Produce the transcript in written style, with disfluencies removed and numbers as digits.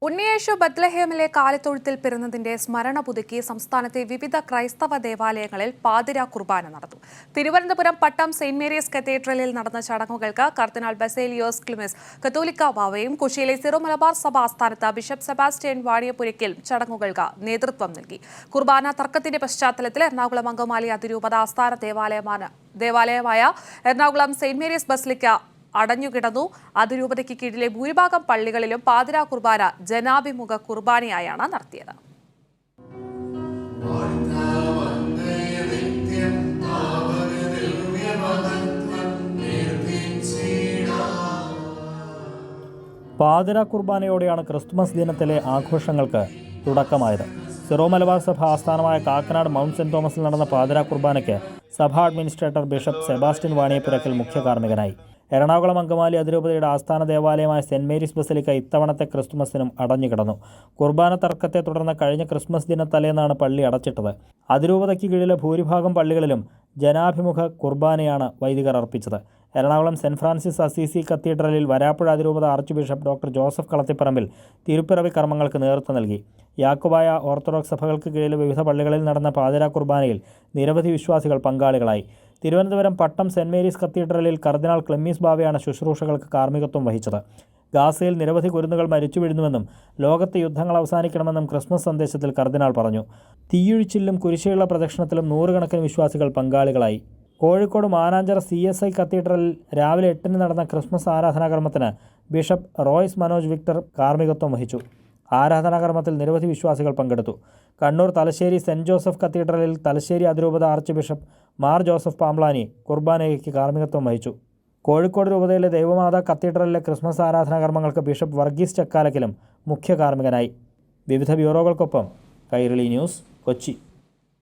ഉണ്ണിയേശു ബത്ലഹേമിലെ കാലിത്തൊഴുത്തിൽ പിറന്നതിന്റെ സ്മരണ പുതുക്കി സംസ്ഥാനത്തെ വിവിധ ക്രൈസ്തവ ദേവാലയങ്ങളിൽ പാതിരാ കുർബാന നടന്നു. തിരുവനന്തപുരം പട്ടം സെന്റ് മേരീസ് കത്തീഡ്രലിൽ നടന്ന ചടങ്ങുകൾക്ക് കർദിനാൾ ബസേലിയോസ് ക്ലിമിസ് കത്തോലിക്ക ബാവയും കൊച്ചിയിലെ സിറോ മലബാർ സഭ ആസ്ഥാനത്ത് ബിഷപ്പ് സെബാസ്റ്റ്യൻ വാണിയപുരയ്ക്കൽ ചടങ്ങുകൾക്ക് നേതൃത്വം നൽകി. കുർബാന തർക്കത്തിന്റെ പശ്ചാത്തലത്തിൽ എറണാകുളം അങ്കമാലി അതിരൂപത ആസ്ഥാന ദേവാലയമായ എറണാകുളം സെന്റ് മേരീസ് ബസിലിക്ക അടഞ്ഞുകിടന്നു. അതിരൂപതയ്ക്ക് കീഴിലെ ഭൂരിഭാഗം പള്ളികളിലും പാതിരാ കുർബാന ജനാഭിമുഖ കുർബാനയായാണ് നടത്തിയത്. പാതിരാ കുർബാനയോടെയാണ് ക്രിസ്തുമസ് ദിനത്തിലെ ആഘോഷങ്ങൾക്ക് തുടക്കമായത്. സിറോ മലബാർ സഭ ആസ്ഥാനമായ കാക്കനാട് മൗണ്ട് സെന്റ് തോമസിൽ നടന്ന പാതിരാ കുർബാനയ്ക്ക് സഭാ അഡ്മിനിസ്ട്രേറ്റർ ബിഷപ്പ് സെബാസ്റ്റ്യൻ വാണിയപുരയ്ക്കൽ മുഖ്യ കാർമ്മികനായി. എറണാകുളം അങ്കമാലി അതിരൂപതയുടെ ആസ്ഥാന ദേവാലയമായ സെന്റ് മേരീസ് ബസിലിക്ക ഇത്തവണത്തെ ക്രിസ്തുമസിനും അടഞ്ഞുകിടന്നു. കുർബാന തർക്കത്തെ തുടർന്ന് കഴിഞ്ഞ ക്രിസ്മസ് ദിനത്തലേന്നാണ് പള്ളി അടച്ചിട്ടത്. അതിരൂപതയ്ക്ക് കീഴിലെ ഭൂരിഭാഗം പള്ളികളിലും ജനാഭിമുഖ കുർബാനയാണ് വൈദികർ അർപ്പിച്ചത്. എറണാകുളം സെന്റ് ഫ്രാൻസിസ് അസീസി കത്തീഡ്രലിൽ വരാപ്പുഴ അതിരൂപത archbishop doctor Joseph Kalathiparambil തിരുപ്പിറവി കർമ്മങ്ങൾക്ക് നേതൃത്വം നൽകി. യാക്കോബായ ഓർത്തഡോക്സ് സഭകൾക്ക് കീഴിലെ വിവിധ പള്ളികളിൽ നടന്ന പാതിരാ കുർബാനയിൽ നിരവധി വിശ്വാസികൾ പങ്കാളികളായി. തിരുവനന്തപുരം പട്ടം സെന്റ് മേരീസ് കത്തീഡ്രലിൽ കർദിനാൾ ക്ലെമ്മീസ് ബാവയാണ് ശുശ്രൂഷകൾക്ക് കാർമ്മികത്വം വഹിച്ചത്. ഗാസയിൽ നിരവധി കുരുന്നുകൾ മരിച്ചു വീഴുന്നുവെന്നും ലോകത്തെ യുദ്ധങ്ങൾ അവസാനിക്കണമെന്നും ക്രിസ്മസ് സന്ദേശത്തിൽ കർദിനാൾ പറഞ്ഞു. തീയൊഴിച്ചിലും കുരിശുള്ള പ്രദക്ഷിണത്തിലും നൂറുകണക്കിന് വിശ്വാസികൾ പങ്കാളികളായി. കോഴിക്കോട് മാനാഞ്ചിറ CSI കത്തീഡ്രലിൽ രാവിലെ 8-ന് നടന്ന ക്രിസ്മസ് ആരാധനാകർമ്മത്തിന് ബിഷപ്പ് റോയ്സ് മനോജ് വിക്ടർ കാർമ്മികത്വം വഹിച്ചു. ആരാധനാകർമ്മത്തിൽ നിരവധി വിശ്വാസികൾ പങ്കെടുത്തു. കണ്ണൂർ തലശ്ശേരി സെന്റ് ജോസഫ് കത്തീഡ്രലിൽ തലശ്ശേരി അതിരൂപത arch bishop Mar Joseph Pamplany കുർബാനയ്ക്ക് കാർമ്മികത്വം വഹിച്ചു. കോഴിക്കോട് രൂപതയിലെ ദൈവമാതാ കത്തീഡ്രലിലെ ക്രിസ്മസ് ആരാധനാകർമ്മങ്ങൾക്ക് ബിഷപ്പ് വർഗീസ് ചക്കാലക്കലും മുഖ്യ കാർമ്മികനായി. വിവിധ ബ്യൂറോകൾക്കൊപ്പം കൈരളി ന്യൂസ്, കൊച്ചി.